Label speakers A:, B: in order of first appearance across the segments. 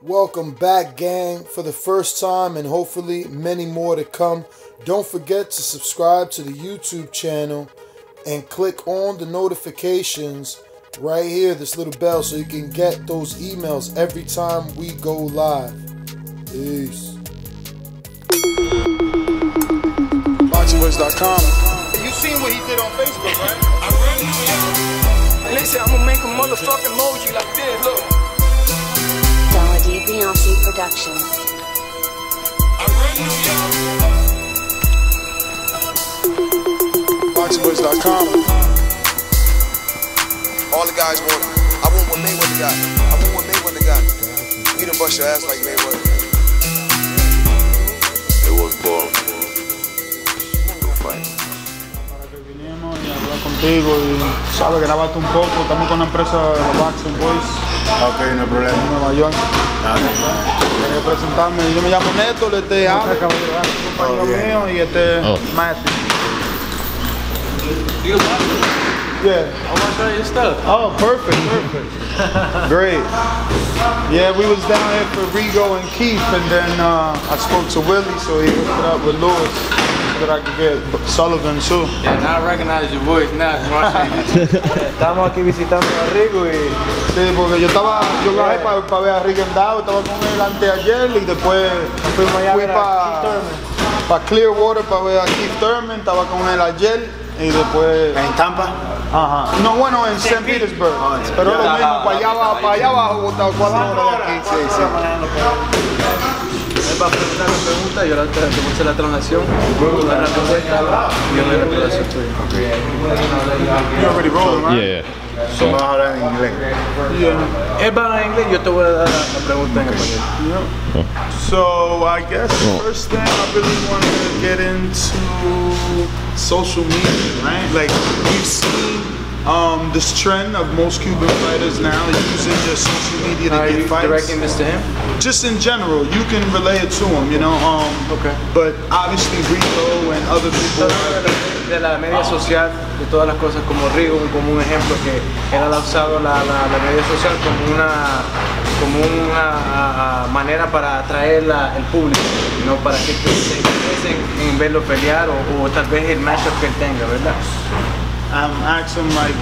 A: Welcome back, gang, for the first time and hopefully many more to come. Don't forget to subscribe to the YouTube channel and click on the notifications right here, this little bell, so you can get those emails every time we go live. Peace. ThaBoxingvoice.com. You seen what he did on Facebook, right?
B: Listen, I'm gonna make a motherfucking emoji like this, look.
C: Beyonce Productions.
A: ThaBoxingvoice.com.
D: All the guys want it. I want what Mayweather got. I want what Mayweather got. You done bust your ass like Mayweather. It was born. Go fight.
E: Para que vinimos y hablar contigo y sabes, grabarte un poco. Estamos con la empresa de ThaBoxingvoice.
F: Ok, no hay problema.
E: En Nueva York. Quería presentarme. Yo me llamo Neto, este es Alex, compañero mío, y este Matthew. Yeah.
B: I want to try your stuff.
E: Oh, perfect. Great. Yeah, we was down here for Rigo and Keith, and then I spoke to Willie, so he hooked it up with Lewis so that I could get Sullivan too.
B: Yeah, now I recognize your voice now.
G: Estamos aquí visitando a Rigo y...
E: Sí, porque yo bajé para ver a Rick Endao, estaba con él anteayer y después fui para Clearwater para ver a Keith Thurman, estaba con él ayer y después...
F: ¿En Tampa?
E: Ajá. No, bueno, en St. Petersburg. Pero lo mismo, para allá abajo, estaba 4 horas de aquí. Sí.
G: Él va a preguntar la pregunta y yo te puse la transacción. Luego la respuesta y yo le doy la relación tuya.
E: You already rolled, right?
F: Yeah. So vamos a hablar en inglés.
G: Él va a hablar en inglés y yo te voy a dar la pregunta en español.
E: So I guess the first thing I really want to get into social media, right? Like we've seen this trend of most Cuban fighters now using just social media to get fights.
G: Are you directing this to him?
E: Just in general, you can relay it to him, you know.
G: Okay.
E: But obviously Rigo and other people.
G: De la media social, de todas las cosas como Rigo, como un ejemplo que él ha usado la media social como una manera para atraer el público, no para que se interesen en verlo pelear o tal vez el matchup que él tenga, ¿verdad?
E: I'm asking like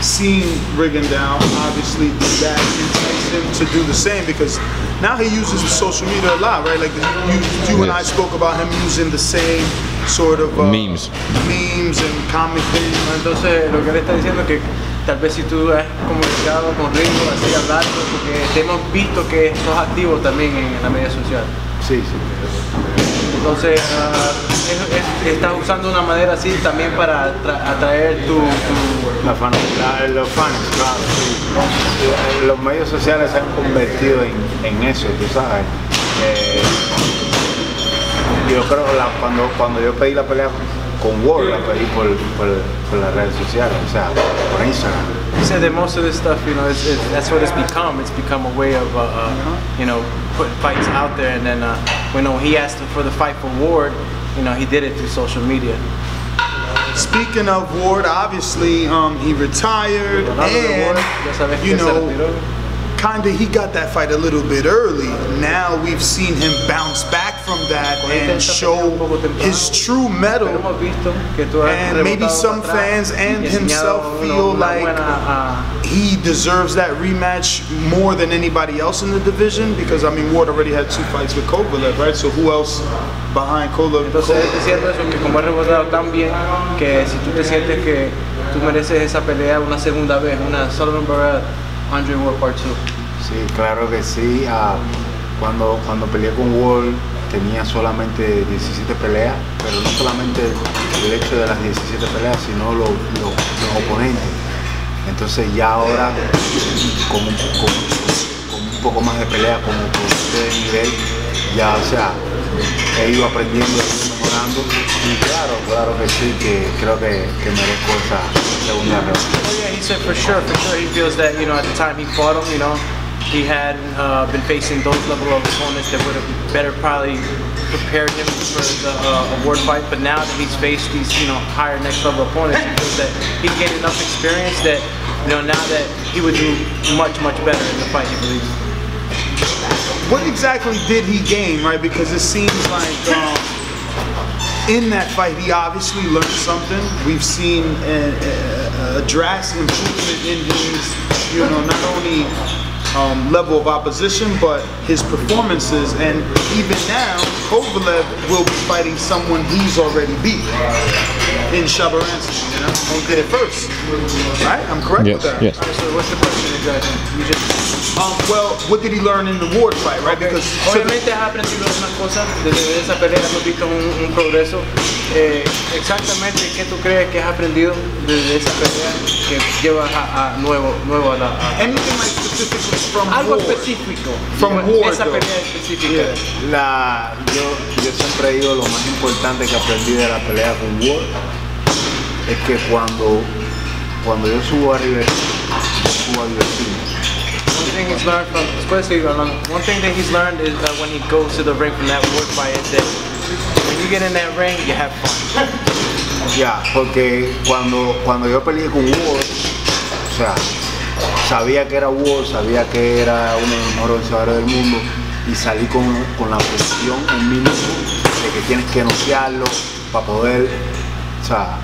E: seeing Rigondeaux obviously did that entice him to do the same, because now he uses the social media a lot, right? Like you and I spoke about him using the same sort of memes and comic things.
G: Entonces lo que él está diciendo es que tal vez si tú has comunicado con Rigo así hablando, porque te hemos visto que sos activo también en la media social.
F: Sí.
G: Entonces estás usando una manera así también para atraer
F: los fans, claro, sí. Los medios sociales se han convertido en eso, tú sabes. Yo creo que cuando yo pedí la pelea con Ward, la pedí por las redes sociales, o sea, por Instagram.
G: He said that most of this stuff, you know, that's what it's become. It's become a way of, you know, putting fights out there. And then, when he asked for the fight for Ward, you know, he did it through social media.
E: Speaking of Ward, obviously he retired, and you know, kinda he got that fight a little bit early. Now we've seen him bounce back from that and show his true mettle, and maybe some fans and himself feel like he deserves that rematch more than anybody else in the division, because I mean Ward already had 2 fights with Kovalev, right? So who else behind Kovalev?
G: Entonces es cierto eso, que como ha rebotado tan bien, que si tú te sientes que tú mereces esa pelea una segunda vez, una Sullivan Barrera 100 Ward Part 2.
F: Sí, claro que sí. Cuando peleé con Ward tenía solamente 17 peleas, pero no solamente el hecho de las 17 peleas, sino los oponentes. Entonces ya ahora con un poco más de pelea, como con este nivel, ya, o sea, he ido aprendiendo, mejorando, y claro que sí, que creo que merezco esa segunda ronda.
G: Oh yeah, he said for sure he feels that, you know, at the time he fought him, you know, he had been facing those level of opponents that would have better probably prepared him for the award fight, but now that he's faced these, you know, higher next level opponents, he feels that he's gained enough experience that, you know, now that he would do much better in the fight, he believes.
E: what exactly did he gain, right? Because it seems like in that fight he obviously learned something. We've seen a drastic improvement in his, you know, not only level of opposition, but his performances. And even now, Kovalev will be fighting someone he's already beat in Shabaranski, you know, who did it first, right? I'm correct with that?
G: Yes. So what's the question exactly? You just...
E: well, what did he learn in the Ward fight, right?
G: Okay.
E: Because
G: obviamente ha aprendido una cosa, desde esa pelea hemos visto un progreso. Exactamente, ¿qué tú crees que has aprendido desde esa pelea que llevas a nuevo a la...
E: anything like specifically from
G: algo
E: Ward?
G: específico
E: From Ward,
G: esa pelea específica.
F: Yo siempre digo lo más importante que aprendí de la pelea con Ward es que cuando yo subo a River, yo subo a divertirme.
G: One thing he's learned from, one thing that he's learned is that when he goes to the ring from that Ward fight is that when you get in that ring, you have fun.
F: Ya, porque cuando yo peleé con Ward, o sea, sabía que era Ward, sabía que era uno de los mejores boxeadores del mundo y salí con la presión en mí mismo de que tienes que noquearlo para poder, o sea,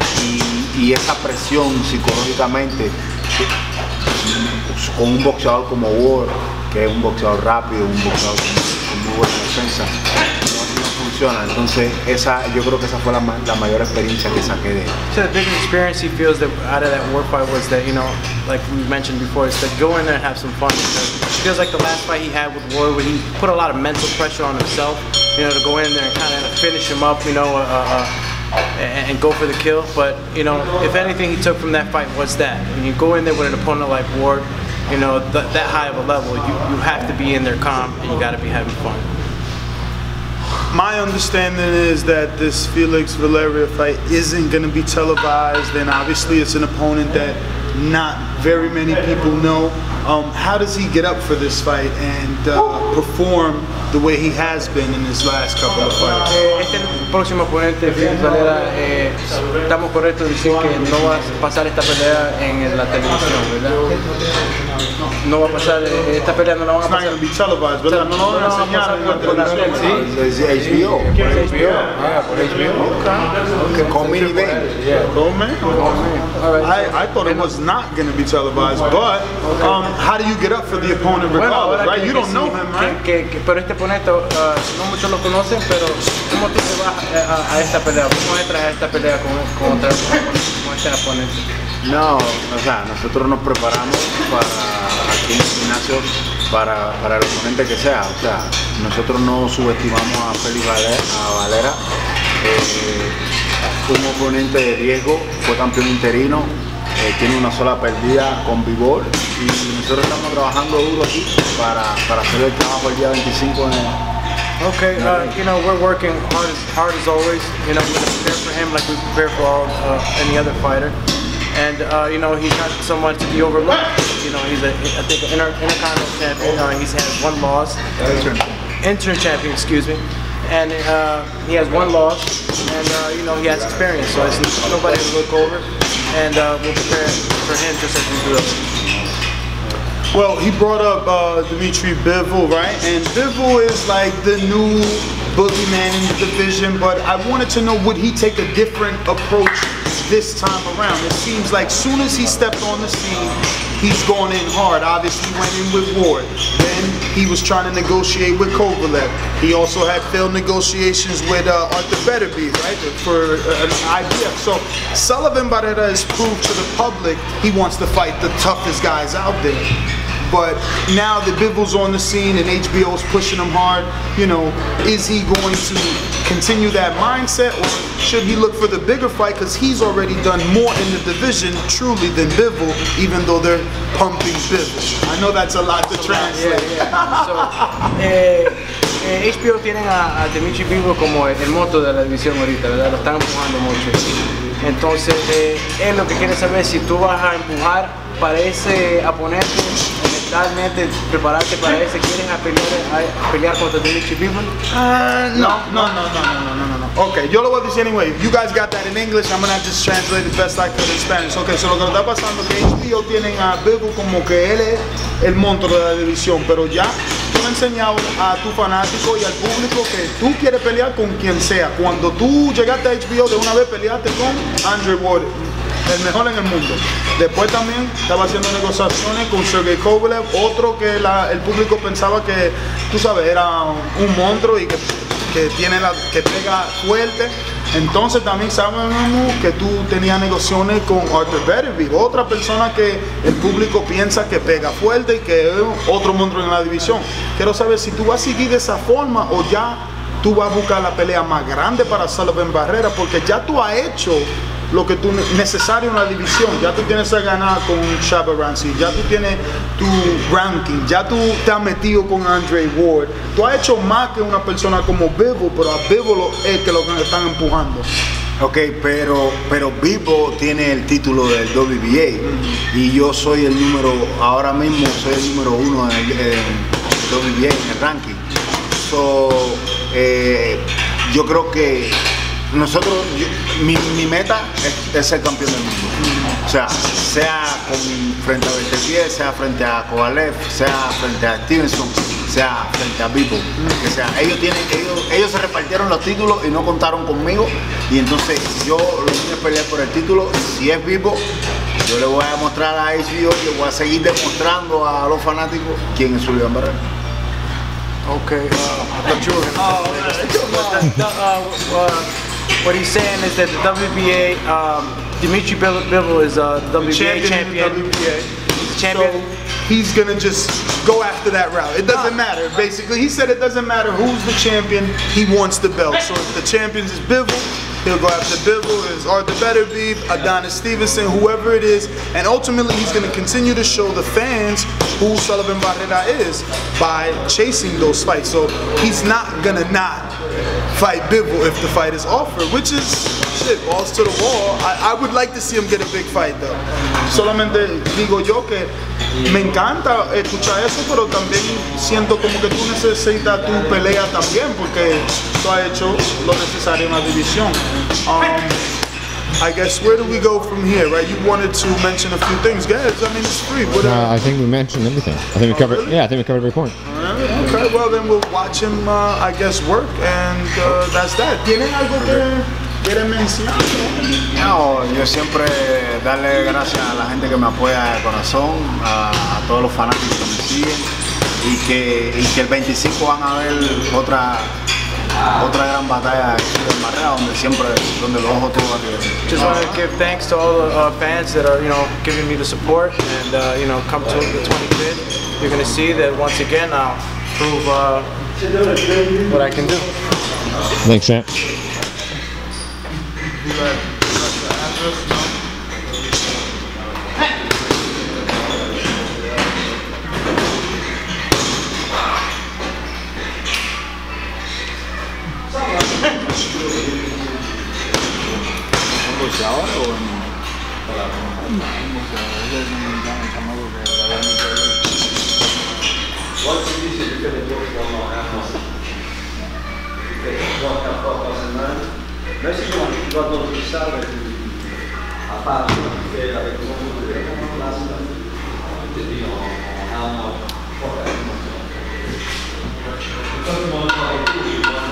F: y esa presión psicológicamente con un boxeador como Ward, que es un boxeador rápido, un boxeador con muy buena defensa, no funciona. Entonces yo creo que esa fue la mayor experiencia que saqué de él.
G: So the biggest experience he feels that out of that Ward fight was that, you know, like we mentioned before, is to go in there and have some fun. It feels like the last fight he had with Ward, where he put a lot of mental pressure on himself, you know, to go in there and kind of finish him up, you know, and go for the kill. But, you know, if anything he took from that fight was that when you go in there with an opponent like Ward, you know, that high of a level, you have to be in there calm and you got to be having fun.
E: My understanding is that this Felix Valeria fight isn't going to be televised, and obviously it's an opponent that not very many people know. How does he get up for this fight and perform the way he has been in his last couple of fights?
G: Este próximo oponente, Felix Barrera, estamos correctos en decir que no va a pasar esta pelea en la televisión, ¿verdad? No va a pasar, esta pelea no la van a pasar.
E: It's not going to be televised, ¿verdad? No lo van a enseñar en la televisión.
F: Es HBO. Por HBO.
E: Okay.
F: Con mini event.
E: Coleman? I thought it was not going to be televised, but how do you get up for the opponent regardless, right? You don't know him, right?
G: Pero este oponente, no muchos lo conocen, pero ¿cómo tú te vas a esta pelea? ¿Cómo entras a esta pelea con este oponente?
F: No, o sea, nosotros nos preparamos aquí en el gimnasio para el oponente que sea. O sea, nosotros no subestimamos a Felix Barrera, un oponente de riesgo, fue campeón interino, tiene una sola perdida con Bivol y nosotros estamos trabajando duro aquí para hacer el trabajo el día 25 en
G: Okay, you know, we're working hard as always. You know, we're going to prepare for him like we prepare for any other fighter. And, you know, he's not so much to be overlooked. You know, he's I think, an intercontinental champion. He's had one loss. Interim champion, excuse me. And he has one loss. And, you know, he has experience. So it's nobody to look over. And we'll prepare for him just as we do it.
E: Well, he brought up Dmitry Bivol, right? And Bivol is like the new boogeyman in the division, but I wanted to know, would he take a different approach this time around? It seems like soon as he stepped on the scene, he's going in hard. Obviously went in with Ward. Then he was trying to negotiate with Kovalev. He also had failed negotiations with Arthur Beterbiev, right, for an IBF. So Sullivan Barrera has proved to the public he wants to fight the toughest guys out there. But now that Bivol's on the scene and HBO's pushing him hard, you know, is he going to continue that mindset, or should he look for the bigger fight? Because he's already done more in the division, truly, than Bivol, even though they're pumping Bivol. I know that's a lot to translate.
G: HBO tienen a Dmitry Bivol como el moto de la división ahorita, ¿verdad? Lo están empujando mucho. Entonces, él lo que quiere saber es si tú vas a empujar para ese oponente, mentalmente prepararte para ese. ¿Quieres pelear contra Dmitry Bivol?
E: No. Okay, yo lo voy a decir anyway. You guys got that in English, I'm gonna just translate it best I could in Spanish. Okay, so lo que está pasando es que HBO tienen a Bivol como que él es el monstruo de la división, pero ya con he enseñado a tu fanático y al público que tú quieres pelear con quien sea. Cuando tú llegaste a HBO, de una vez peleaste con Andre Ward, el mejor en el mundo. Después también estaba haciendo negociaciones con Sergey Kovalev, otro que el público pensaba que, tú sabes, era un monstruo y que que pega fuerte. Entonces también sabemos que tú tenías negociaciones con Beterbiev, otra persona que el público piensa que pega fuerte y que es otro monstruo en la división. Quiero saber si tú vas a seguir de esa forma o ya tú vas a buscar la pelea más grande para Sullivan Barrera, porque ya tú has hecho lo que tú necesario en la división. Ya tú tienes que ganar con Shabaransi, ya tú tienes tu ranking, ya tú te has metido con Andre Ward. Tú has hecho más que una persona como Bivol, pero a Bivol es que lo que están empujando.
F: Ok, pero Bivol tiene el título del WBA y yo soy el número, ahora mismo soy el número 1 en el WBA, en el ranking. So, yo creo que nosotros, mi meta es ser campeón del mundo. O sea frente a Beterbiev, sea frente a Kovalev, sea frente a Stevenson, sea frente a Bivol. O sea, ellos se repartieron los títulos y no contaron conmigo. Y entonces yo lo vine a pelear por el título. Si es Bivol, yo le voy a mostrar a HBO, yo voy a seguir demostrando a los fanáticos quién es Sullivan Barrera.
G: Okay, I thought you were gonna what he's saying is that the WBA, Dimitri Bivol is a WBA champion.
E: He's champion. So he's gonna just go after that route. It doesn't matter. Basically, he said it doesn't matter who's the champion. He wants the belt. So if the champion is Bivol, he'll go after Bivol. Is Arthur Beterbiev, Adonis Stevenson, whoever it is, and ultimately he's going to continue to show the fans who Sullivan Barrera is by chasing those fights. So he's not gonna not fight Bivol if the fight is offered, which is shit, balls to the wall. I would like to see him get a big fight though. Solamente digo yo que me encanta escuchar eso, pero también siento como que tú necesitas tu pelea también, porque tú has hecho lo necesario en la división. I guess where do we go from here, right? You wanted to mention a few things, guys. I mean, it's free.
C: I think we mentioned everything. I think we covered. Really? Yeah, I think we covered every point.
E: Okay, well then we'll watch him, I guess, work, and that's that. ¿Tienen algo que quieren mencionar?
F: No, yo siempre darle gracias a la gente que me apoya de corazón, a todos los fanáticos que me siguen, y que el 25 van a ver otra gran batalla de Barrera, donde los ojos todos arriba.
G: Just want to give thanks to all the fans that are, giving me the support, and come to the 25th. You're going to see that once again I'll prove what I can do.
C: Thanks, champ.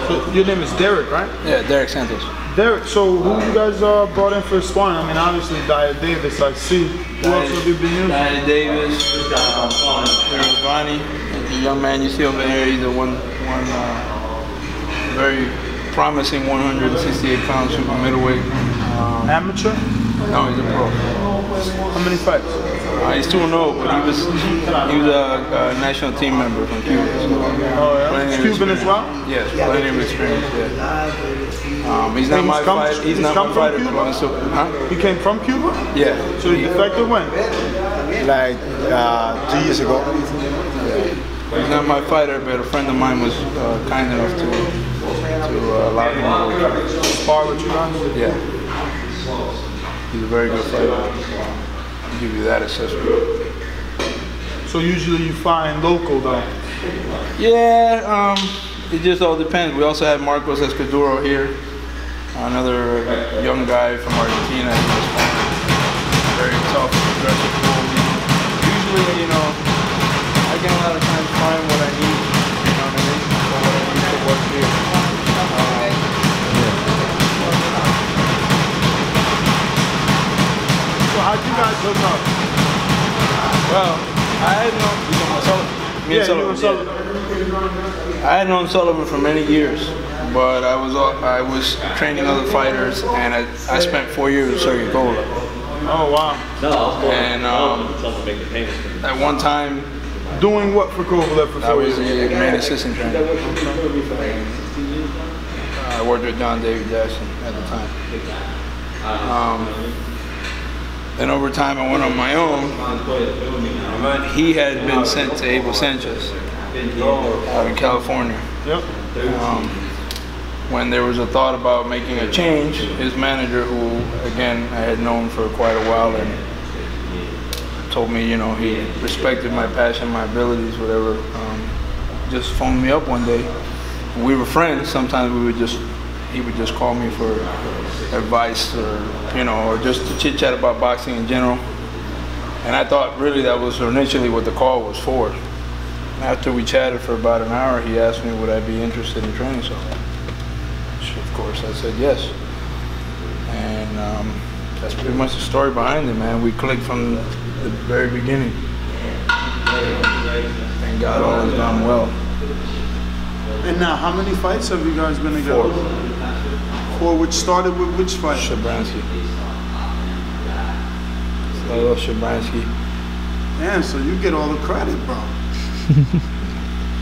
E: So your name is Derek, right?
B: Yeah, Derek Santos.
E: Derek, so who you guys brought in for sparring? I mean, obviously Dyer Davis, I see. Who else have you been using?
B: Dyer Davis, Ronnie, the young man you see over here. He's a one very promising 168 pounds super middleweight.
E: Amateur?
B: No, he's a pro.
E: How many fights?
B: He's 2-0, but he was a national team member from Cuba.
E: Oh yeah, he's Cuban as well?
B: Yes, plenty of experience. Yeah. He's not my fighter. He's not my fighter.
E: He came from Cuba?
B: Yeah.
E: So he defected when?
F: Like 2 years ago.
B: He's not my fighter, but a friend of mine was kind enough to allow him to
E: spar with you guys?
B: Yeah. He's a very good fighter. I'll give you that assessment.
E: So usually you find local though?
B: Yeah, it just all depends. We also have Marcos Escudero here, another young guy from Argentina. Very tough, aggressive. Usually, I can a lot of times find what I need work here.
E: So how'd you guys hook up?
B: Well, I had known Sullivan. Me and Sullivan. I had known Sullivan for many years, but I was training other fighters, and I spent 4 years with Sergey Kovalev.
E: Oh wow!
B: And at one time,
E: doing what for Kovalev for 4 years?
B: I was the main assistant trainer. I worked with John David Jackson at the time. Then over time I went on my own, but he had been sent to Abel Sanchez out in California.
E: Yep.
B: When there was a thought about making a change, his manager, who again I had known for quite a while, and told me, you know, he respected my passion, my abilities, whatever, just phoned me up one day. We were friends. Sometimes he would just call me for advice, or you know, or just to chit chat about boxing in general. And I thought really that was initially what the call was for. After we chatted for about an hour, he asked me would I be interested in training someone. Of course, I said yes. And that's pretty much the story behind it, man. We clicked from the very beginning. Thank God all has gone well.
E: And now, how many fights have you guys been together? 4. Which started with which fight?
B: Shabransky. Shabransky.
E: Yeah, so you get all the credit, bro.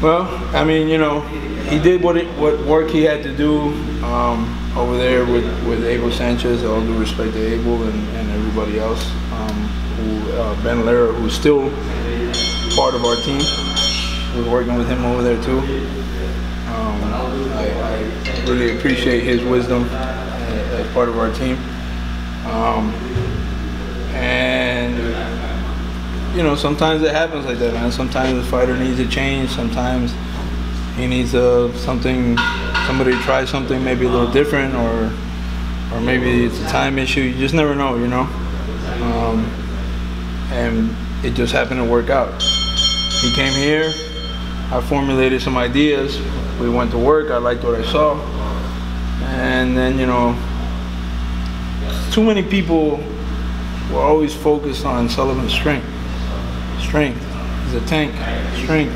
B: Well, I mean, you know, he did what work he had to do over there with Abel Sanchez. All due respect to Abel and everybody else. Ben Lara, who's still part of our team, was working with him over there too. I really appreciate his wisdom as part of our team. And you know, sometimes it happens like that, man. Sometimes the fighter needs a change. Sometimes he needs somebody to try something maybe a little different, or maybe it's a time issue. You just never know, you know. And it just happened to work out. He came here. I formulated some ideas. We went to work. I liked what I saw. And then, you know, too many people were always focused on Sullivan's strength. He's a tank, strength.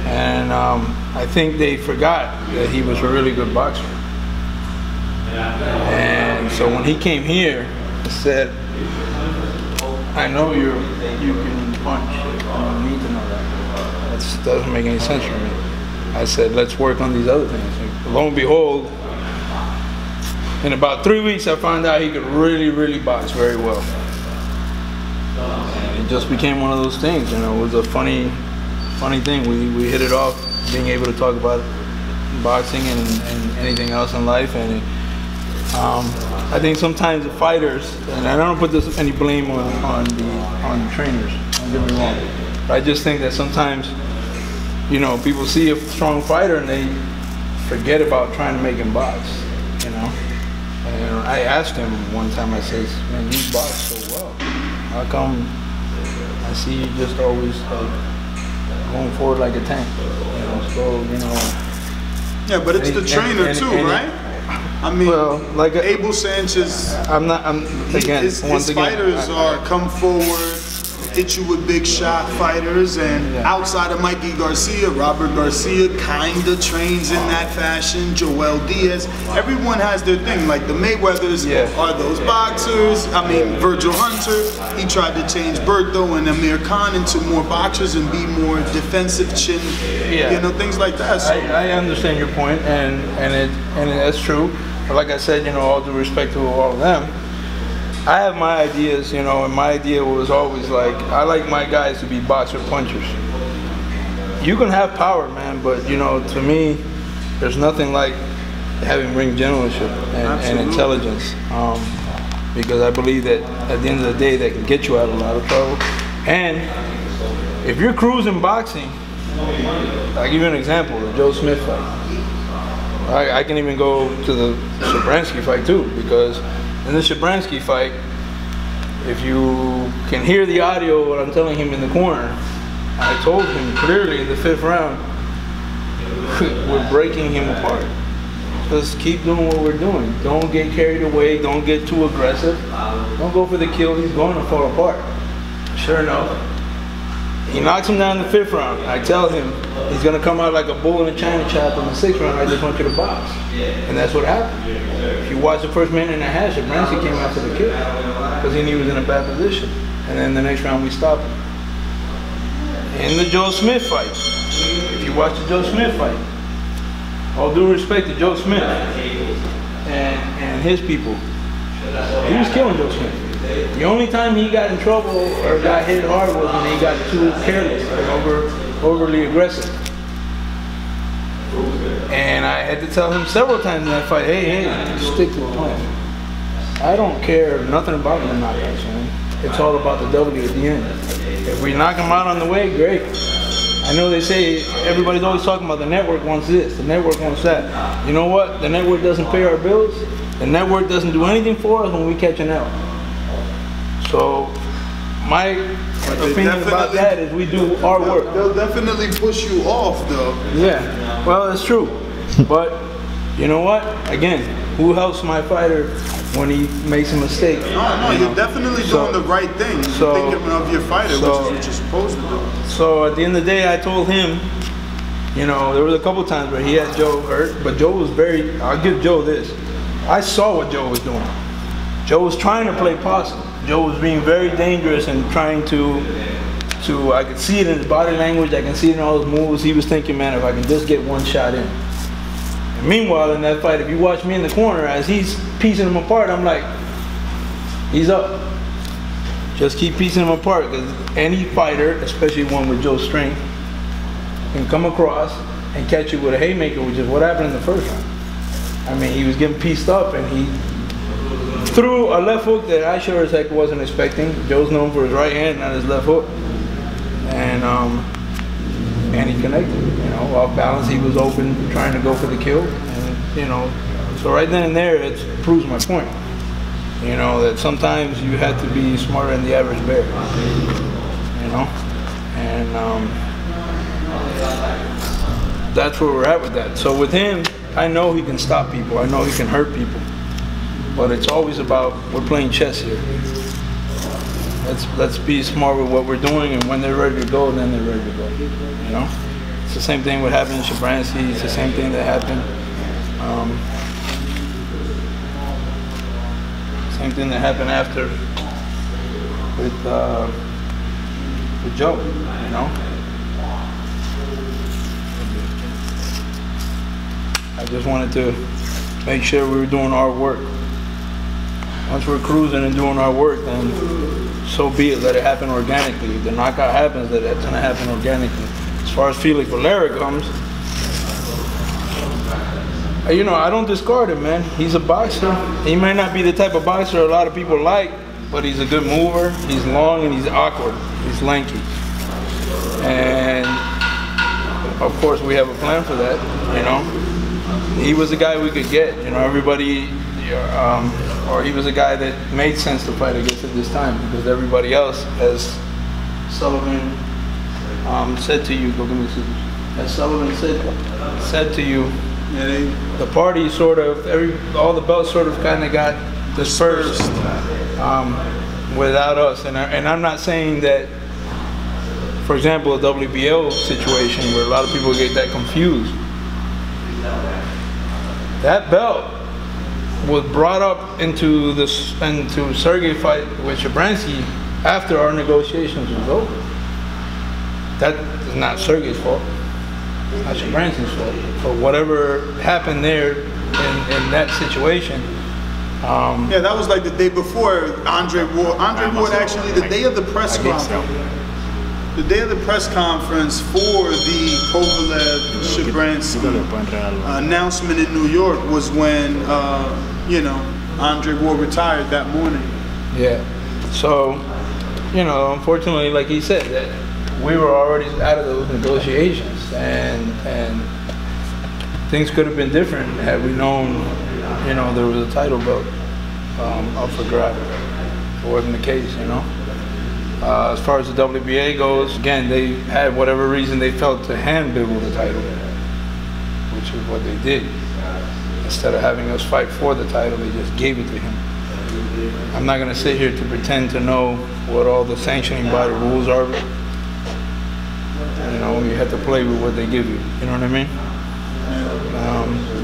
B: And I think they forgot that he was a really good boxer. And so when he came here, he said, I know you can punch. You need to know that. That doesn't make any sense for me. I said, let's work on these other things. And lo and behold, in about 3 weeks, I found out he could really, really box very well. And it just became one of those things, you know. It was a funny thing. We hit it off, being able to talk about boxing and anything else in life. And I think sometimes the fighters, and I don't put any blame on the trainers, don't get me wrong, but I just think that sometimes, you know, people see a strong fighter and they forget about trying to make him box, you know. And I asked him one time, I said, man, you box so well. How come I see you just always going forward like a tank? You know, so, you know.
E: Yeah, but it's the trainer too, right? I mean,
B: well, like
E: Abel Sanchez. His fighters are come forward, hit you with big shot fighters, and outside of Mikey Garcia, Robert Garcia kinda trains in that fashion. Joel Diaz, everyone has their thing. Like the Mayweathers are those boxers. I mean, Virgil Hunter, he tried to change Berto and Amir Khan into more boxers and be more defensive chin, you know, things like that. So
B: I understand your point, and that's true. But like I said, you know, all due respect to all of them, I have my ideas, you know, and my idea was always like, I like my guys to be boxer punchers. You can have power, man, but you know, to me, there's nothing like having ring generalship and intelligence, because I believe that at the end of the day, that can get you out of a lot of trouble. And if you're cruising boxing, I'll give you an example, the Joe Smith fight. I can even go to the Shabransky fight too, because in the Shabransky fight, if you can hear the audio what I'm telling him in the corner, I told him clearly in the 5th round, we're breaking him apart. Just keep doing what we're doing. Don't get carried away. Don't get too aggressive. Don't go for the kill. He's going to fall apart. Sure enough, he knocks him down in the 5th round. I tell him he's going to come out like a bull in a china shop in the 6th round. I just want you to box. And that's what happened. If you watch the first minute and a half, Shabransky came after the kill because he knew he was in a bad position. And then the next round we stopped him. In the Joe Smith fight, if you watch the Joe Smith fight, all due respect to Joe Smith and his people, he was killing Joe Smith. The only time he got in trouble or got hit hard was when he got too careless or overly aggressive. And I had to tell him several times in that fight, hey, stick to the plan. I don't care nothing about the knockouts, man. It's all about the W at the end. If we knock him out on the way, great. I know they say everybody's always talking about the network wants this, the network wants that. You know what? The network doesn't pay our bills. The network doesn't do anything for us when we catch an L. So my opinion about that is we do our work.
E: They'll definitely push you off, though.
B: Yeah, well, that's true. But you know what? Again, who helps my fighter when he makes a mistake?
E: No, you're definitely doing the right thing. You're thinking of your fighter, which is what you're supposed to do.
B: So at the end of the day, I told him, you know, there was a couple times where he had Joe hurt, but Joe was very, I'll give Joe this. I saw what Joe was doing. Joe was trying to play possum. Joe was being very dangerous and trying to I could see it in his body language, I can see it in all his moves. He was thinking, man, if I can just get one shot in. And meanwhile, in that fight, if you watch me in the corner, as he's piecing him apart, I'm like, he's up. Just keep piecing him apart, because any fighter, especially one with Joe's strength, can come across and catch you with a haymaker, which is what happened in the first round. I mean, he was getting pieced up, and he threw a left hook that I sure as heck wasn't expecting. Joe's known for his right hand, not his left hook. And he connected, you know, off balance. He was open, trying to go for the kill, and you know, so right then and there, it proves my point. You know, that sometimes you have to be smarter than the average bear. You know, and that's where we're at with that. So with him, I know he can stop people. I know he can hurt people, but it's always about, we're playing chess here. Let's be smart with what we're doing, and when they're ready to go, then they're ready to go. You know, it's the same thing what happened in Shabransky. It's the same thing that happened. Same thing that happened after with Joe. You know, I just wanted to make sure we were doing our work. Once we're cruising and doing our work, then so be it. Let it happen organically. If the knockout happens, then that's going to happen organically. As far as Felix Barrera comes, you know, I don't discard him, man. He's a boxer. He might not be the type of boxer a lot of people like, but he's a good mover. He's long and he's awkward. He's lanky. And of course, we have a plan for that. You know, he was a guy we could get. You know, everybody. Or he was a guy that made sense to fight against at this time, because everybody else, as Sullivan said to you, go give me scissors. As Sullivan said to you, the party sort of, all the belts sort of kind of got dispersed without us. And I'm not saying that, for example, a WBO situation where a lot of people get that confused. That belt was brought up into Sergey fight with Shabransky after our negotiations was over. That is not Sergey's fault. It's not Shabransky's fault. But whatever happened there in that situation.
E: Yeah, that was like the day before Andre Ward. Andre Ward actually, the day of the press conference. The day of the press conference for the Kovalev-Shabransky announcement in New York was when, you know, Andre Ward retired that morning.
B: Yeah. So, you know, unfortunately, like he said, that we were already out of those negotiations, and things could have been different had we known, you know, there was a title belt up for grabs. It wasn't the case, you know. As far as the WBA goes, again, they had whatever reason they felt to hand Bivol the title. which is what they did. Instead of having us fight for the title, they just gave it to him. I'm not going to sit here to pretend to know what all the sanctioning body rules are. You know, you have to play with what they give you. You know what I mean?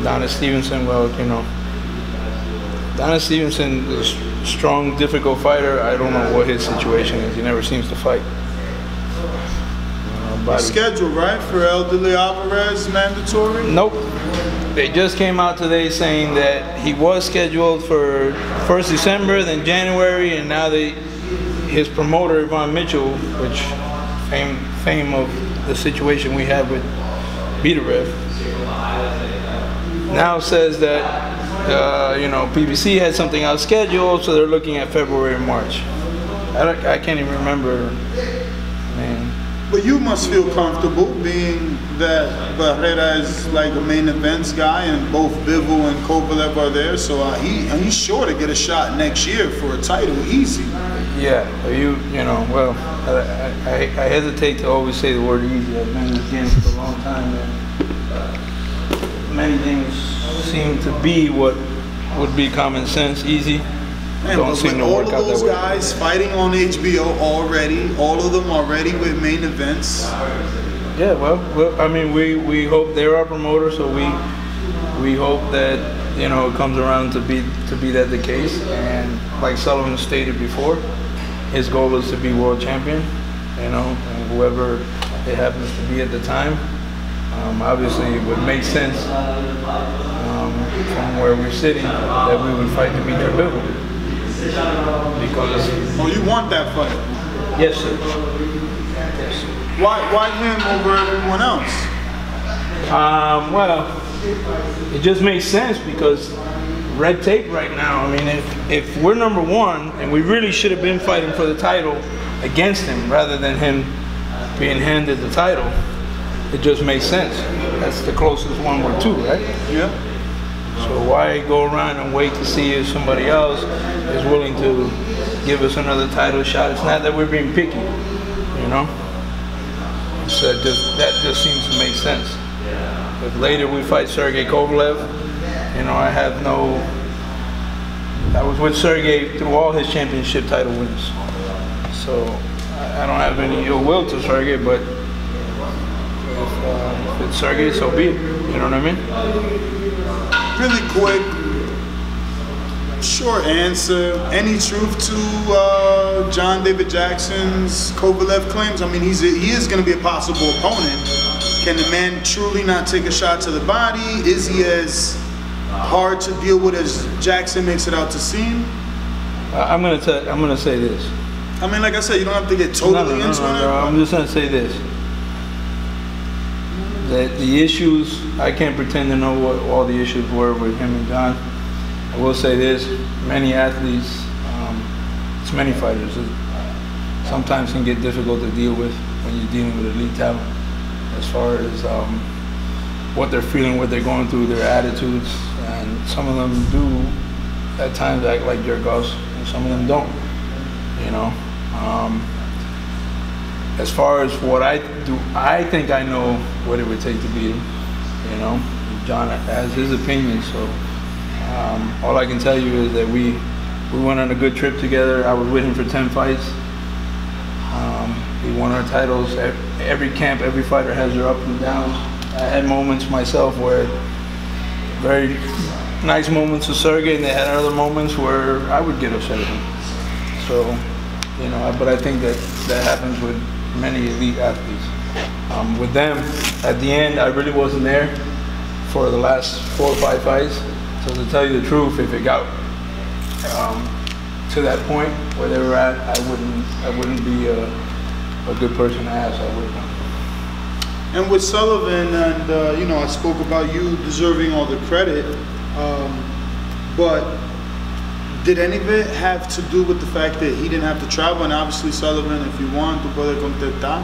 B: Adonis Stevenson, well, you know, Adonis Stevenson is a strong, difficult fighter. I don't know what his situation is. He never seems to fight.
E: Scheduled, right, for Elderly Alvarez mandatory?
B: Nope. They just came out today saying that he was scheduled for 1st December, then January, and now his promoter, Yvonne Mitchell, which fame of the situation we had with Beterbiev, now says that you know, PBC had something else scheduled, so they're looking at February and March. I can't even remember. Man.
E: But you must feel comfortable being that Barrera is like a main events guy, and both Bivol and Kovalev are there, so he's sure to get a shot next year for a title, easy.
B: Yeah, you know, well, I hesitate to always say the word easy. I've been in this game for a long time, and many things seem to be what would be common sense, easy.
E: Man,
B: don't seem to work out that way.
E: All of those guys fighting on HBO already, all of them already with main events.
B: Yeah, well, I mean, we hope they're our promoter, so we hope that, you know, it comes around to be that the case. And like Sullivan stated before, his goal is to be world champion, you know, and whoever it happens to be at the time. Obviously, it would make sense from where we're sitting that we would fight Dimitri Bivol. Because
E: you want that fight?
B: Yes, sir.
E: Yes. Why him over everyone else?
B: Well, it just makes sense because red tape right now. I mean, if we're number one and we really should have been fighting for the title against him rather than him being handed the title, it just makes sense. That's the closest one or two, right?
E: Yeah.
B: So why go around and wait to see if somebody else is willing to give us another title shot? It's not that we're being picky, you know? So that just seems to make sense. If later we fight Sergey Kovalev, you know, I was with Sergey through all his championship title wins. So I don't have any ill will to Sergey, but if it's Sergey, so be it. You know what I mean?
E: Really quick, short answer. Any truth to John David Jackson's Kovalev claims? I mean, he is going to be a possible opponent. Can the man truly not take a shot to the body? Is he as hard to deal with as Jackson makes it out to seem?
B: I'm gonna say this.
E: I mean, like I said, you don't have to get totally into it.
B: I'm just gonna say this. That the issues, I can't pretend to know what all the issues were with him and John. I will say this, many athletes, it's many fighters, it sometimes can get difficult to deal with when you're dealing with elite talent, as far as what they're feeling, what they're going through, their attitudes, and some of them do at times act like jerk-offs, and some of them don't, you know. As far as what I do, I think I know what it would take to beat him. You know, John has his opinion, so all I can tell you is that we went on a good trip together. I was with him for 10 fights. We won our titles. Every camp, every fighter has their ups and downs. I had moments myself where very nice moments with Sergey, and they had other moments where I would get upset at him. So, you know, but I think that happens with many elite athletes. With them, at the end, I really wasn't there for the last 4 or 5 fights. So to tell you the truth, if it got to that point where they were at, I wouldn't be a good person to ask. I wouldn't.
E: And with Sullivan, and you know, I spoke about you deserving all the credit, but did any of it have to do with the fact that he didn't have to travel? And obviously, Sullivan, if you want, tu puedes contestar.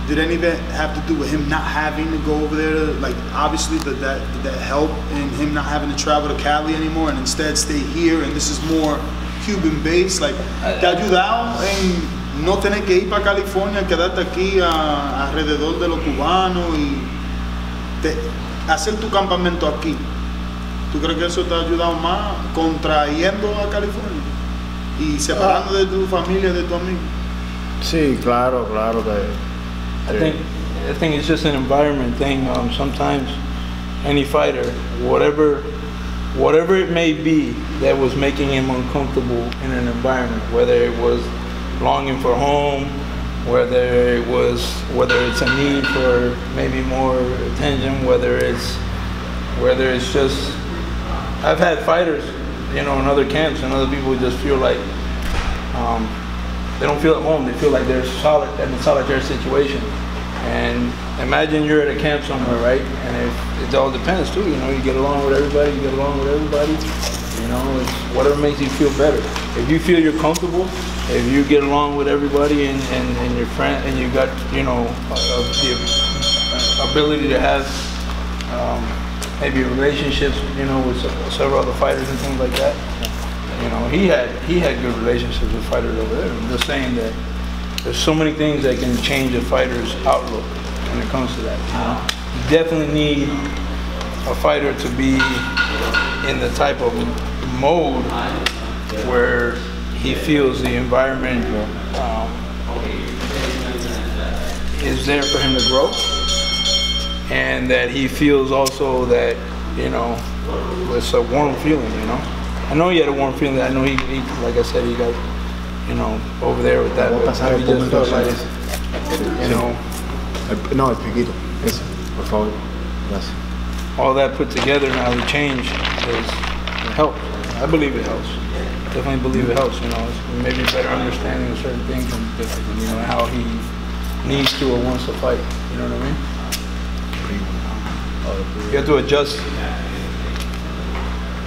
E: Did any of it have to do with him not having to go over there? Like, obviously, did that help in him not having to travel to Cali anymore and instead stay here? And this is more Cuban-based. Like, ¿te ha ayudado en no tener que ir para California, quedarte aquí alrededor de los cubanos? hacer tu campamento aquí, ¿tú crees que eso te ha ayudado más contrayendo a California y separando de tu familia, de tu amigo?
F: Sí, claro que...
B: I think it's just an environment thing. Sometimes any fighter, whatever it may be that was making him uncomfortable in an environment, whether it was longing for home, whether it's a need for maybe more attention, whether it's just, I've had fighters, you know, in other camps and other people just feel like they don't feel at home. They feel like they're in a solitary situation. And imagine you're at a camp somewhere, right? And it all depends too. You know, you get along with everybody. You know, it's whatever makes you feel better. If you feel you're comfortable, if you get along with everybody and your friend, and you got, you know, the ability to have maybe relationships, you know, with several other fighters and things like that. You know, he had good relationships with fighters over there. I'm just saying that there's so many things that can change a fighter's outlook when it comes to that. You know? You definitely need a fighter to be in the type of mode where he feels the environment is there for him to grow, and that he feels also that, you know, it's a warm feeling, you know. I know he had a warm feeling. I know he like I said, he got, you know, over there with that. He just felt like, you know.
F: No, el piquito. Eso, por favor. Gracias.
B: All that put together now, the change it helps. I believe it helps. Definitely believe it helps. You know, it's maybe better understanding of certain things and, you know, how he needs to or wants to fight. You know what I mean? You have to adjust.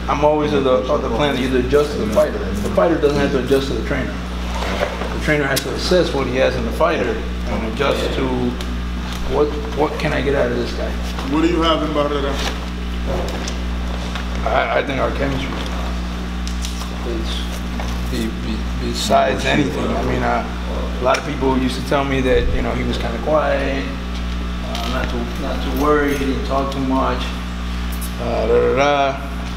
B: I'm always of the plan that you have to adjust to the fighter. The fighter doesn't have to adjust to the trainer. The trainer has to assess what he has in the fighter and adjust to what can I get out of this guy.
E: What do you have in Barrera?
B: I think our chemistry is besides anything. I mean, a lot of people used to tell me that, you know, he was kind of quiet, not too worried, he didn't talk too much,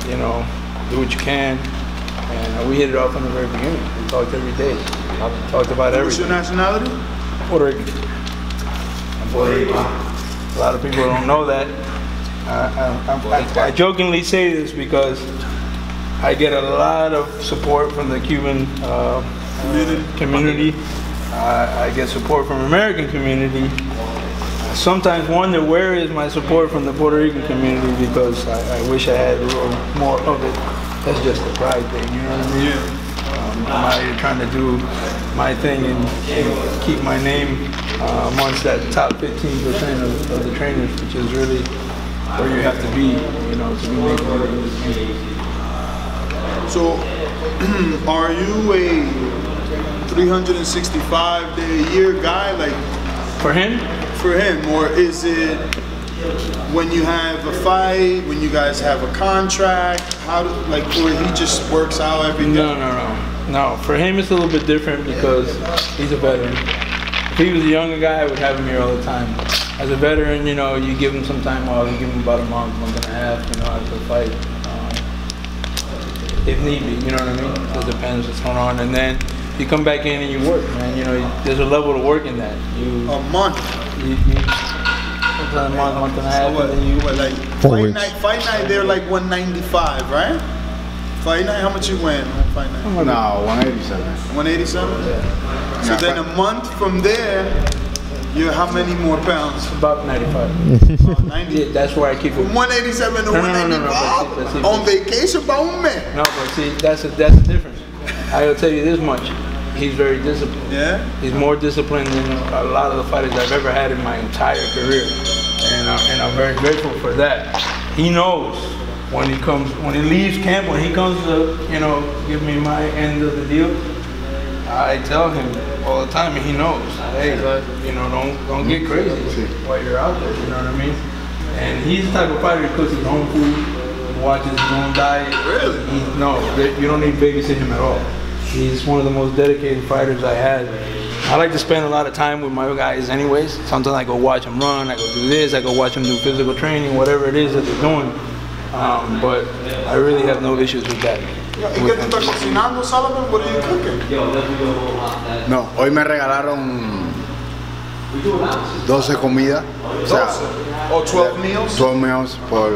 B: you know, do what you can. And we hit it off from the very beginning. We talked every day. Talked about everything.
E: What's your nationality?
B: Puerto Rican. I'm Puerto Rican. A lot of people don't know that. I jokingly say this because I get a lot of support from the Cuban community. I get support from American community. I sometimes wonder where is my support from the Puerto Rican community, because I wish I had a little more of it. That's just a pride thing, you know what I mean?
E: Yeah.
B: I'm out here trying to do my thing and keep my name amongst that top 15% of the trainers, which is really where you have to be, you know, to be making it.
E: So, are you a 365-day-a-year guy, like
B: For him?
E: For him, or is it when you have a fight, when you guys have a contract? How do, like, or he just works out every day?
B: No. For him, it's a little bit different because he's a veteran. If he was a younger guy, I would have him here all the time. As a veteran, you know, you give him some time off. You give him about a month and a half, you know, after the fight, if need be. You know what I mean? It depends what's going on, and then you come back in and you work, man. You know, there's a level to work in that.
E: A month.
B: Sometimes a month and a half.
E: So what,
B: and then
E: like
C: 4 weeks.
E: Fight night, they're like 195, right? Fight night, how much you win on fight night?
F: No, 187.
E: 187?
B: Yeah.
E: So then a month from there, you're how many more pounds?
B: About 95.
E: 90?
B: Yeah, that's where I keep it.
E: From 187 to 195?
B: But see,
E: on vacation by one man?
B: No, but see, that's the difference. I'll tell you this much. He's very disciplined.
E: Yeah?
B: He's more disciplined than a lot of the fighters I've ever had in my entire career. And I'm very grateful for that. He knows when he leaves camp, when he comes to, you know, give me my end of the deal, I tell him all the time, and he knows, hey, you know, don't get crazy while you're out there, you know what I mean? And he's the type of fighter who cooks his own food, watches his own diet.
E: Really?
B: No, you don't need to babysit him at all. He's one of the most dedicated fighters I had. I like to spend a lot of time with my guys anyways. Sometimes I go watch them run, I go do this, I go watch them do physical training, whatever it is that they're doing. But I really have no issues with that.
E: ¿Y qué tú estás cocinando, Sullivan? What are you cooking?
F: No, hoy me regalaron 12 comidas. O sea,
E: 12 meals?
F: 12 meals por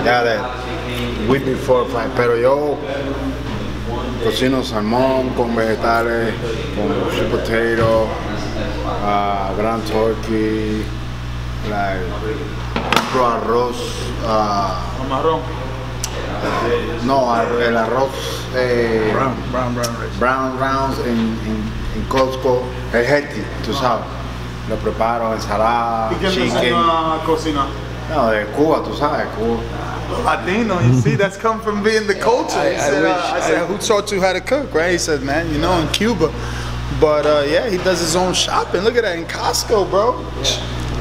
F: the week before fight. Pero yo cocino salmón con vegetales, con sweet potato, ground turkey, compro arroz.
E: Marrón.
F: No, el arroz
B: Brown
F: rounds en Costco, es healthy, tú sabes. Lo preparo, ensalada,
E: ¿Y quién te
F: chicken.
E: enseñó a cocinar?
F: No, de Cuba, tú sabes, Cuba.
E: Latino, you see, that's come from being the culture. I said, who taught you how to cook, right? He said, man, you know, in Cuba. But yeah, he does his own shopping. Look at that, in Costco, bro.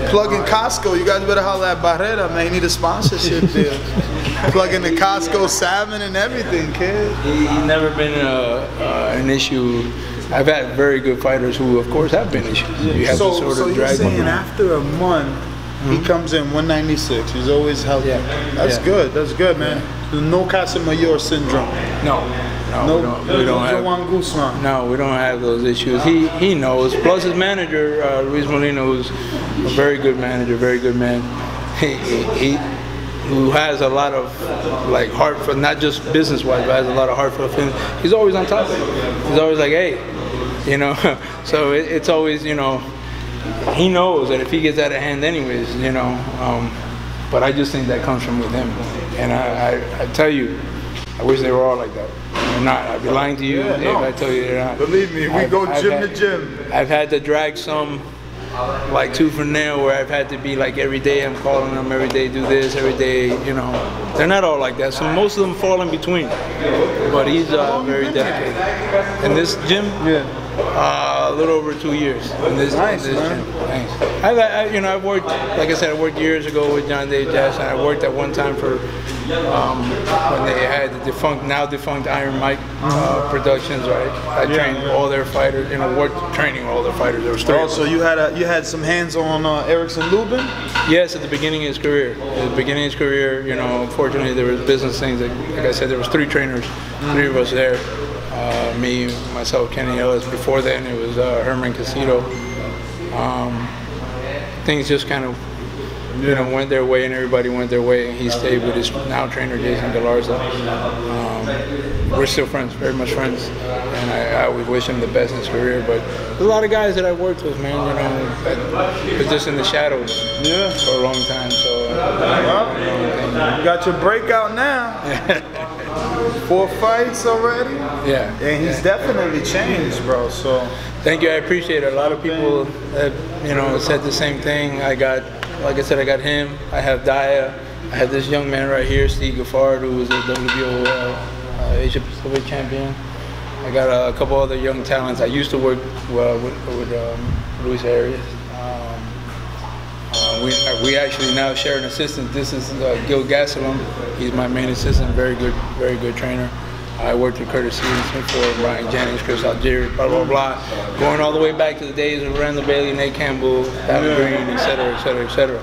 E: Plug in Costco. You guys better holler at Barrera, man. You need a sponsorship deal. Plug in the Costco salmon and everything, kid.
B: He's never been an issue. I've had very good fighters who, of course, have been issues. You have to sort of
E: so you're
B: drag
E: saying
B: them.
E: after a month, he comes in 196. He's always healthy. That's good. That's good, man. No Casamayor syndrome.
B: No, we don't have.
E: Juan Guzman.
B: No, we don't have those issues. He knows. Plus his manager, Luis Molina, who's a very good manager, very good man. He who has a lot of like heart for, not just business-wise, but has a lot of heart for the finish. He's always on top of it. He's always like, hey, you know. So it's always, you know, he knows that if he gets out of hand anyways, you know. But I just think that comes from with him. And I tell you, I wish they were all like that. They're not. I'd be lying to you if I tell you they're not.
E: Believe me, we go gym to gym.
B: I've had to drag some like tooth and nail where I've had to be like every day I'm calling them, every day do this, every day, you know. They're not all like that. So most of them fall in between. But he's very dedicated. In this gym, a little over 2 years. In this
E: man.
B: gym. Thanks. I've worked, like I said, I worked years ago with John Dave Jackson. I worked at one time for when they had the now defunct Iron Mike Productions, right? I trained all their fighters, you know, worked training all their fighters. There was three.
E: So you had some hands on Erickson Lubin?
B: Yes, at the beginning of his career. At the beginning of his career, you know, unfortunately there was business things. Like I said, there was 3 trainers, 3 of us there. Me, myself, Kenny Ellis. Before then, it was Herman Casito. Things just kind of, you know, went their way, and everybody went their way, and he stayed with his now trainer, Jason Galarza. We're still friends, very much friends, and I always wish him the best in his career. But there's a lot of guys that I worked with, man, you know, that was just in the shadows for a long time. So,
E: you got your breakout now. 4 fights already?
B: Yeah.
E: And he's definitely changed, bro, so.
B: Thank you, I appreciate it. A lot of people have, you know, said the same thing. I got, like I said, I got him. I have Daya. I had this young man right here, Steve Gaffard, who was a WBO Asia Pacific champion. I got a couple other young talents. I used to work with Luis Arias. We actually now share an assistant. This is Gil Gastelum. He's my main assistant. Very good trainer. I worked with Curtis Stevenson for Brian Jennings, Chris Algieri, blah blah blah. Going all the way back to the days of Randall Bailey, Nate Campbell, Adam Green, etc., etc., etc.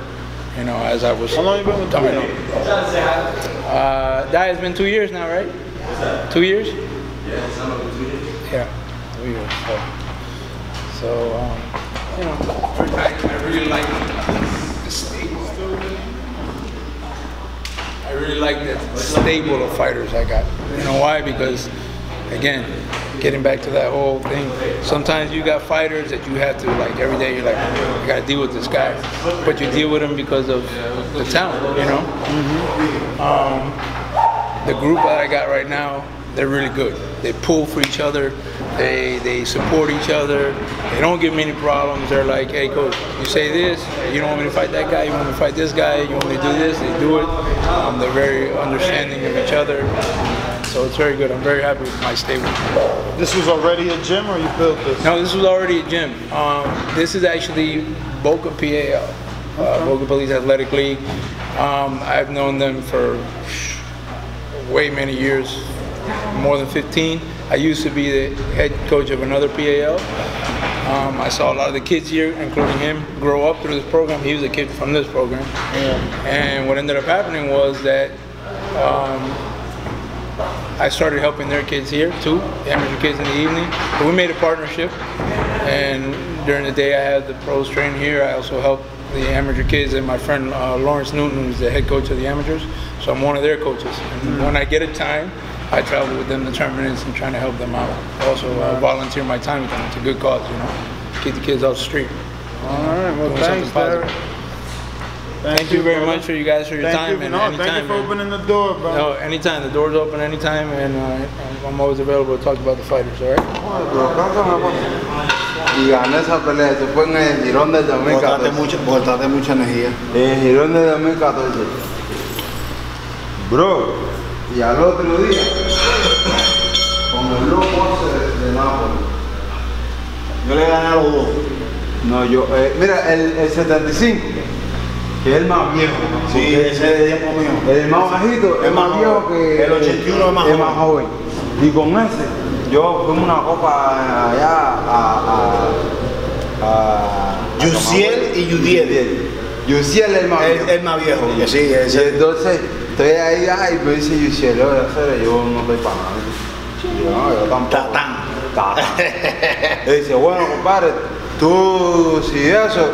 B: You know, as I was.
E: How long you been with
B: coming up. That has been 2 years now, right? 2 years? Yeah, 2 years. So you know, I really like the stable. I really like the stable of fighters I got. You know why? Because, again, getting back to that whole thing, sometimes you got fighters that you have to, like, every day you're like, you got to deal with this guy. But you deal with him because of the talent, you know? The group that I got right now, they're really good. They pull for each other. They support each other. They don't give me any problems. They're like, hey, coach, you say this. You don't want me to fight that guy. You want me to fight this guy. You want me to do this. They do it. They're very understanding of each other. So it's very good. I'm very happy with my stable.
E: This was already a gym, or you built this?
B: No, this was already a gym. This is actually Boca PAL, Boca Police Athletic League. I've known them for way many years, more than 15. I used to be the head coach of another PAL. I saw a lot of the kids here, including him, grow up through this program. He was a kid from this program. And what ended up happening was that I started helping their kids here too, the amateur kids in the evening. But we made a partnership, and during the day I had the pros train here. I also helped the amateur kids, and my friend Lawrence Newton, who's the head coach of the amateurs. So I'm one of their coaches. And when I get a time, I travel with them to tournaments and trying to help them out. I also volunteer my time with them. It's a good cause, you know, keep the kids off the street.
E: All right, well, thanks, Derek.
B: Thank you very much for you guys for your time.
E: Thank you for opening the door, bro.
B: No, anytime. The door's open anytime, and I'm always available to talk about the fighters, all right?
H: Y gané esa pelea, eso fue en el Girón de 2014.
F: Botaste mucha energía.
H: En el Girón de 2014. Bro, y al otro día, con el loco de Nápoles.
F: Yo le gané a los dos.
H: No, yo, mira, el 75. Que es el más viejo.
F: Sí, ese es de tiempo mío.
H: El más bajito, es más viejo que
F: el 81 es más
H: joven. Y con ese, yo fuimos una copa allá a
F: Yusiel y Yudiel.
H: Yusiel es el más viejo.
F: El más viejo. Sí, ese.
H: Y entonces, estoy ahí, y me dice Yusiel, yo no estoy para nada. Y yo, no, yo tampoco.
F: Tatán.
H: Y dice, bueno, compadre, tú, si eso.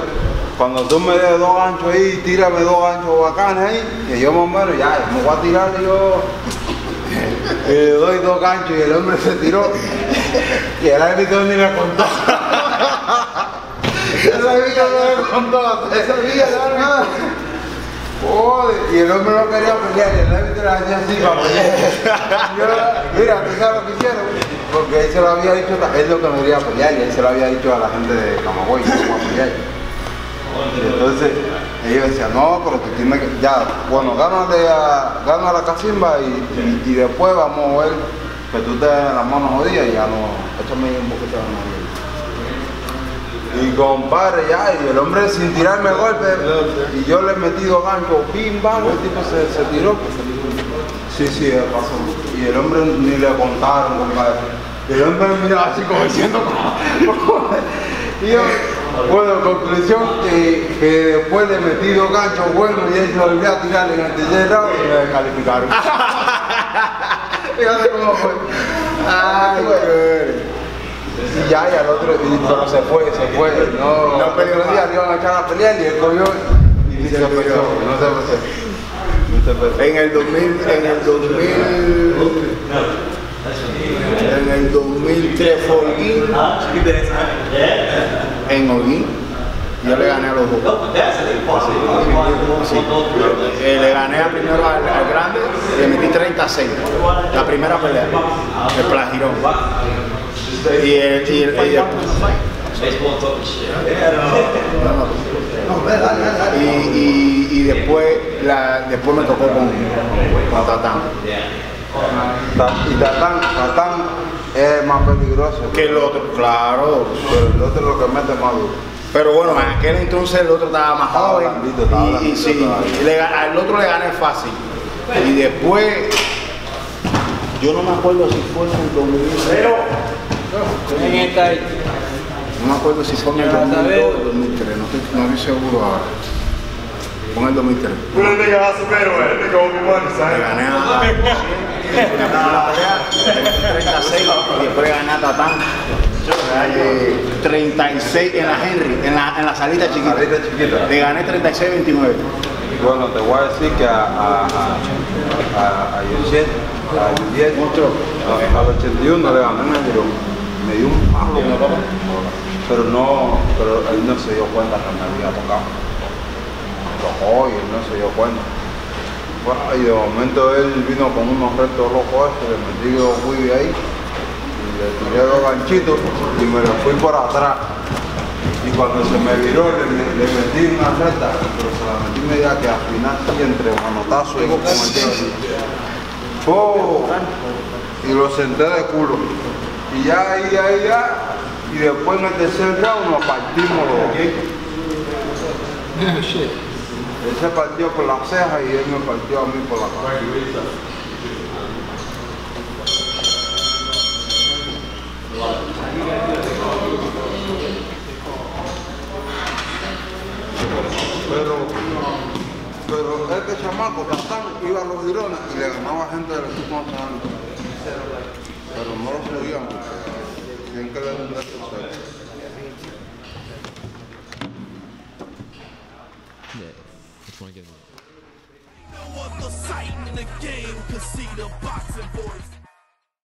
H: Cuando tú me des 2 ganchos ahí, tírame 2 ganchos bacanes ahí, que yo más o menos ya me voy a tirar y yo le doy 2 ganchos y el hombre se tiró y el árbitro ni me contó. El árbitro no me contó, sabía nada. Joder, y el hombre no quería pelear y el árbitro le hacía así para pelear. Mira, ¿tú sabes lo que hicieron? Porque él se lo había dicho, él lo que me quería pelear y él se lo había dicho a la gente de Camagüey que no iba a pelear. Y entonces ellos decían, no, pero tú tienes que, ya, bueno, gana a la cachimba y después vamos a ver que tú te las manos jodidas y ya no, échame un poquito de mano. Y compadre, ya, y el hombre sin tirarme golpe, y yo le he metido gancho, pim, bam, el tipo se tiró. Sí, pasó. Y el hombre ni le contaron, compadre. Y el hombre me miraba así como diciendo, y yo, bueno, conclusión que después le metí 2 ganchos buenos y él se volvió a tirar en el tercer round y me descalificaron. Fíjate cómo fue. Ay, güey. Y ya, y al otro, pero se fue. No peleó un día, le iban a echar a pelear y él cogió y se peleó. No se peleó.
F: En el 2003 fue Holguín, en Holguín, yo le gané a los dos. Sí. Le gané primero al grande, le metí 36, la primera pelea, el plagirón. Y después me tocó con Tatán.
H: Y Tatán es más peligroso
F: que el otro, claro.
H: Pero el otro es lo que mete más duro.
F: Pero bueno, en aquel entonces el otro estaba más joven. Y sí, al otro le gané fácil. Y después, yo no me acuerdo si fue en el 2003. No me acuerdo si fue en el 2002 o el 2003, no estoy seguro ahora. Fue en el 2003. Le gané a la pelea, 36 y después gané a Tatán. 36 en la Henry, en la salita chiquita. Le gané 36-29.
H: Bueno, te voy a decir que a Yudiel, al 81 le gané en el Girón. Me dio un palo, pero él no se dio cuenta que me había tocado. Tocó y él no se dio cuenta. Bueno, y de momento él vino con unos restos locos le metí 2 wibis ahí y le tiré 2 ganchitos y me lo fui por atrás. Y cuando se me viró le metí una recta, pero se la metí media que al final sí, entre manotazo y con el dedo así. ¡Oh! Y lo senté de culo. Y ya, y después en el tercer round nos partimos los dos. Él se partió por las cejas y él me partió a mí por la cara. que chamaco, iba a los girones y le ganaba gente del equipo nacional. Pero no lo subían porque tienen que leer un tercero.
C: Yeah, just want to give him.
I: No other sight in the game could see the boxing voice.